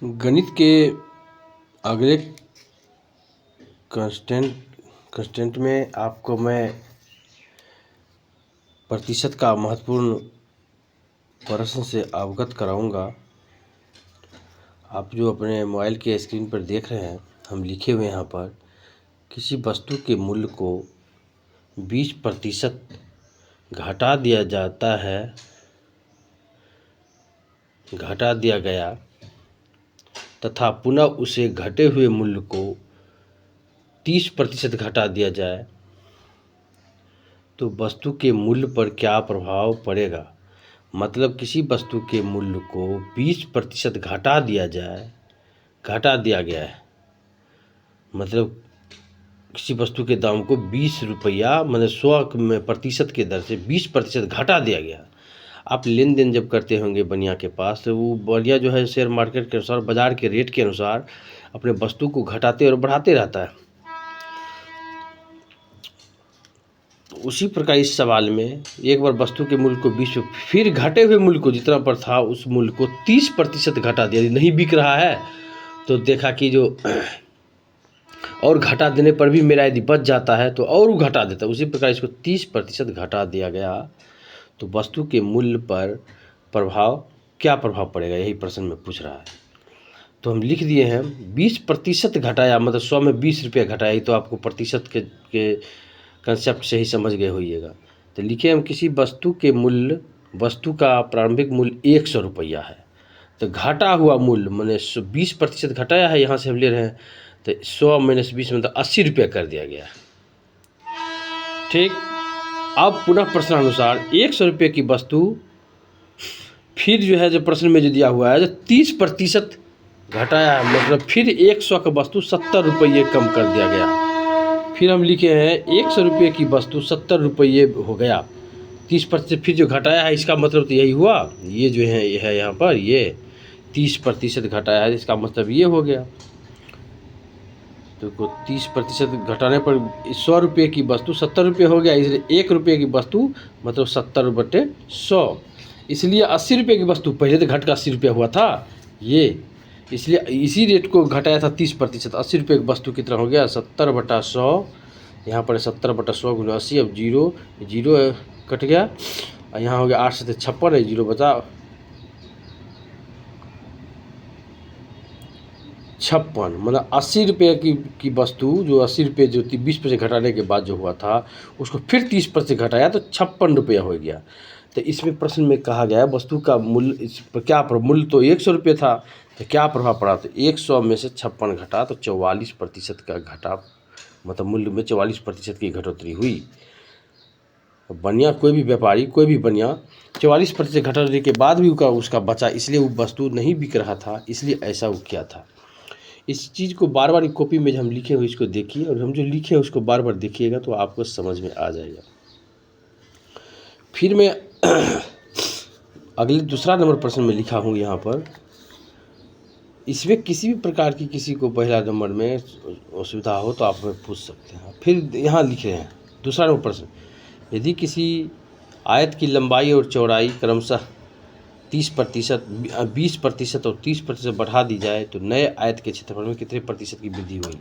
गणित के अगले कंस्टेंट में आपको मैं प्रतिशत का महत्वपूर्ण प्रश्न से अवगत कराऊंगा। आप जो अपने मोबाइल के स्क्रीन पर देख रहे हैं, हम लिखे हुए यहाँ पर किसी वस्तु के मूल्य को 20% घटा दिया गया तथा पुनः उसे घटे हुए मूल्य को 30% घटा दिया जाए तो वस्तु के मूल्य पर क्या प्रभाव पड़ेगा। मतलब किसी वस्तु के मूल्य को 20% घटा दिया गया है, मतलब किसी वस्तु के दाम को 20 रुपया मतलब 100% के दर से 20% घटा दिया गया। आप लेन देन जब करते होंगे बनिया के पास, तो वो बनिया जो है शेयर मार्केट के अनुसार, बाजार के रेट के अनुसार अपने वस्तु को घटाते और बढ़ाते रहता है। उसी प्रकार इस सवाल में एक बार वस्तु के मूल्य को 20, फिर घटे हुए मूल्य को जितना पर था उस मूल्य को 30% घटा दिया। नहीं बिक रहा है तो देखा कि जो और घटा देने पर भी मेरा यदि बच जाता है तो और घटा देता है। उसी प्रकार इसको 30% घटा दिया गया तो वस्तु के मूल्य पर क्या प्रभाव पड़ेगा, यही प्रश्न में पूछ रहा है। तो हम लिख दिए हैं 20% घटाया, मतलब 100 में 20 रुपया घटाया। तो आपको प्रतिशत के कंसेप्ट से ही समझ गए होइएगा। तो लिखे हम किसी वस्तु का प्रारंभिक मूल्य 100 रुपया है, तो घटा हुआ मूल्य मैंने 20% घटाया है, यहाँ से हम ले रहे हैं तो 100 - 20 मतलब 80 रुपया कर दिया गया। ठीक, अब पुनः प्रश्नानुसार 100 रुपये की वस्तु फिर जो है जो प्रश्न में जो दिया हुआ है जो 30% घटाया है, मतलब फिर 100 का वस्तु 70 रुपये कम कर दिया गया। फिर हम लिखे हैं 100 रुपये की वस्तु 70 रुपये हो गया। 30% फिर जो घटाया है, इसका मतलब तो यही हुआ। ये जो है यहाँ पर ये 30% घटाया है, इसका मतलब ये हो गया। तो 30% घटाने पर 100 रुपये की वस्तु 70 रुपये हो गया, इसलिए 1 रुपये की वस्तु मतलब 70/100। इसलिए 80 रुपये की वस्तु पहले तो घट का 80 रुपया हुआ था ये, इसलिए इसी रेट को घटाया था 30%। 80 रुपये की वस्तु कितना हो गया 70/100। यहाँ पर 70/100 × 80। अब जीरो कट गया और यहाँ हो गया 8 से 56 है, 0 बचा 56। मतलब 80 रुपये की वस्तु जो 80 रुपये जो 20% घटाने के बाद जो हुआ था उसको फिर 30% घटाया तो 56 रुपया हो गया। तो इसमें प्रश्न में कहा गया वस्तु का मूल्य, इस पर क्या मूल्य तो 100 रुपये था, तो क्या प्रभाव पड़ा। तो 100 में से 56 घटा तो 44% का घटा, मतलब मूल्य में 44% की घटोतरी हुई। बनिया कोई भी व्यापारी, कोई भी बनिया 44% घटाने के बाद भी उसका बचा, इसलिए वो वस्तु नहीं बिक रहा था, इसलिए ऐसा वो किया था। इस चीज़ को बार बार कॉपी में जो हम लिखे हुए इसको देखिए, और हम जो लिखे हैं उसको बार बार देखिएगा तो आपको समझ में आ जाएगा। फिर मैं अगले दूसरा नंबर प्रश्न में लिखा हूँ यहाँ पर, इसमें किसी भी प्रकार की किसी को पहला नंबर में असुविधा हो तो आप हमें पूछ सकते हैं। फिर यहाँ लिखे हैं दूसरा नंबर प्रश्न, यदि किसी आयत की लंबाई और चौड़ाई क्रमशः 30%, 20% और 30% बढ़ा दी जाए तो नए आयत के क्षेत्रफल में कितने प्रतिशत की वृद्धि हुई।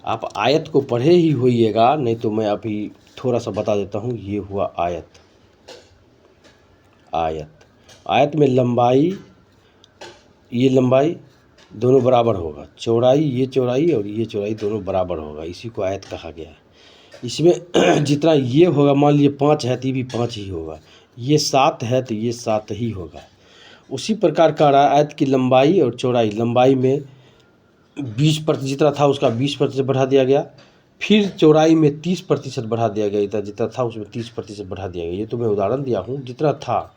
आप आयत को पढ़े ही होइएगा, नहीं तो मैं अभी थोड़ा सा बता देता हूँ। ये हुआ आयत में लंबाई, ये लंबाई दोनों बराबर होगा, चौड़ाई ये चौड़ाई और ये चौड़ाई दोनों बराबर होगा, इसी को आयत कहा गया है। इसमें जितना ये होगा, मान लीजिए 5 है तो ये भी 5 ही होगा, ये 7 है तो ये 7 ही होगा। उसी प्रकार का आयत की लंबाई और चौड़ाई, लंबाई में 20% जितना था उसका 20% बढ़ा दिया गया, फिर चौड़ाई में 30% बढ़ा दिया गया, जितना था उसमें 30% बढ़ा दिया गया। ये तो मैं उदाहरण दिया हूँ, जितना था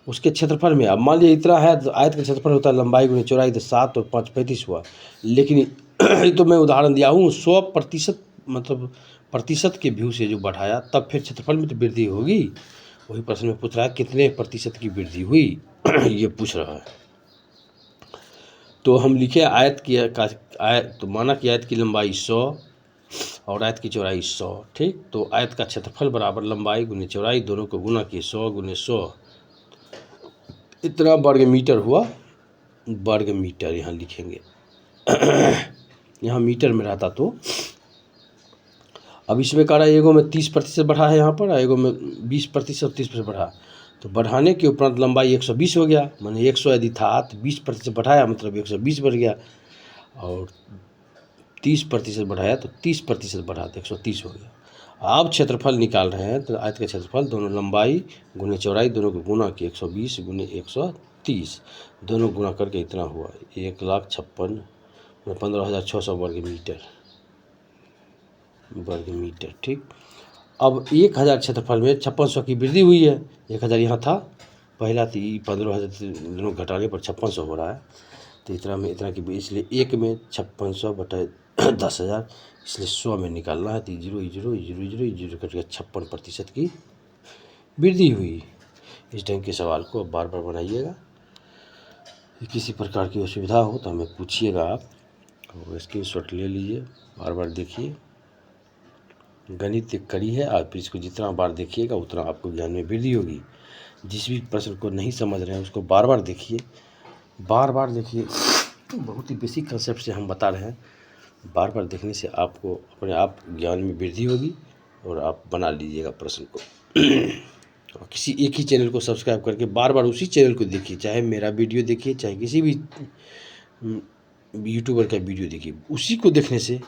उसके क्षेत्रफल में। अब मान लीजिए इतना है तो आयत का क्षेत्रफल होता है लंबाई गुणे चौड़ाई, तो 7 और 5 35 हुआ। लेकिन ये तो मैं उदाहरण दिया हूँ, 100% मतलब प्रतिशत के व्यू से जो बढ़ाया तब फिर क्षेत्रफल में तो वृद्धि होगी। वही प्रश्न में पूछ रहा है कितने प्रतिशत की वृद्धि हुई ये पूछ रहा है। तो हम लिखे तो माना कि आयत की लंबाई 100 और आयत की चौड़ाई 100। ठीक, तो आयत का क्षेत्रफल बराबर लंबाई गुने चौड़ाई, दोनों को गुना किए 100 × 100, इतना वर्ग मीटर हुआ। वर्ग मीटर यहाँ लिखेंगे। यहाँ मीटर में रहता तो अब इसमें कह रहा है एगो में 30% बढ़ा है यहाँ पर, एगो में 20% 30% बढ़ा, तो बढ़ाने के उपरांत लंबाई 120 हो गया, माने 100 यदि था तो 20% बढ़ाया मतलब 120 बढ़ गया, और 30% बढ़ाया तो 30% बढ़ा तो 130 हो गया। अब क्षेत्रफल निकाल रहे हैं तो आयत का क्षेत्रफल दोनों लंबाई गुने चौड़ाई दोनों को गुना कि 120 गुने 130 दोनों गुना करके इतना हुआ 1,56,000 15,600 वर्ग मीटर। ठीक, अब 1,000 क्षेत्रफल में 5600 की वृद्धि हुई है। 1,000 यहाँ था पहला, तो 15,000 दोनों घटाने पर 5600 हो रहा है, तो इतना में इतना की, इसलिए एक में 5600 बटा 10,000, इसलिए 100 में निकालना है, तो 0 कट गया, 56% की वृद्धि हुई। इस ढंग के सवाल को अब बार बार बनाइएगा। किसी प्रकार की असुविधा हो तो हमें पूछिएगा आप, और स्क्रीनशॉट ले लीजिए, बार बार देखिए। गणित एक कड़ी है, आप इसको जितना बार देखिएगा उतना आपको ज्ञान में वृद्धि होगी। जिस भी प्रश्न को नहीं समझ रहे हैं उसको बार बार देखिए, बार बार देखिए। बहुत ही बेसिक कंसेप्ट से हम बता रहे हैं, बार बार देखने से आपको अपने आप ज्ञान में वृद्धि होगी और आप बना लीजिएगा प्रश्न को। और किसी एक ही चैनल को सब्सक्राइब करके बार बार उसी चैनल को देखिए, चाहे मेरा वीडियो देखिए चाहे किसी भी यूट्यूबर का वीडियो देखिए, उसी को देखने से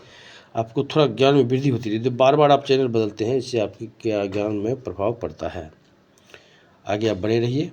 आपको थोड़ा ज्ञान में वृद्धि होती रहती है। तो बार बार आप चैनल बदलते हैं, इससे आपकी क्या ज्ञान में प्रभाव पड़ता है। आगे आप बने रहिए।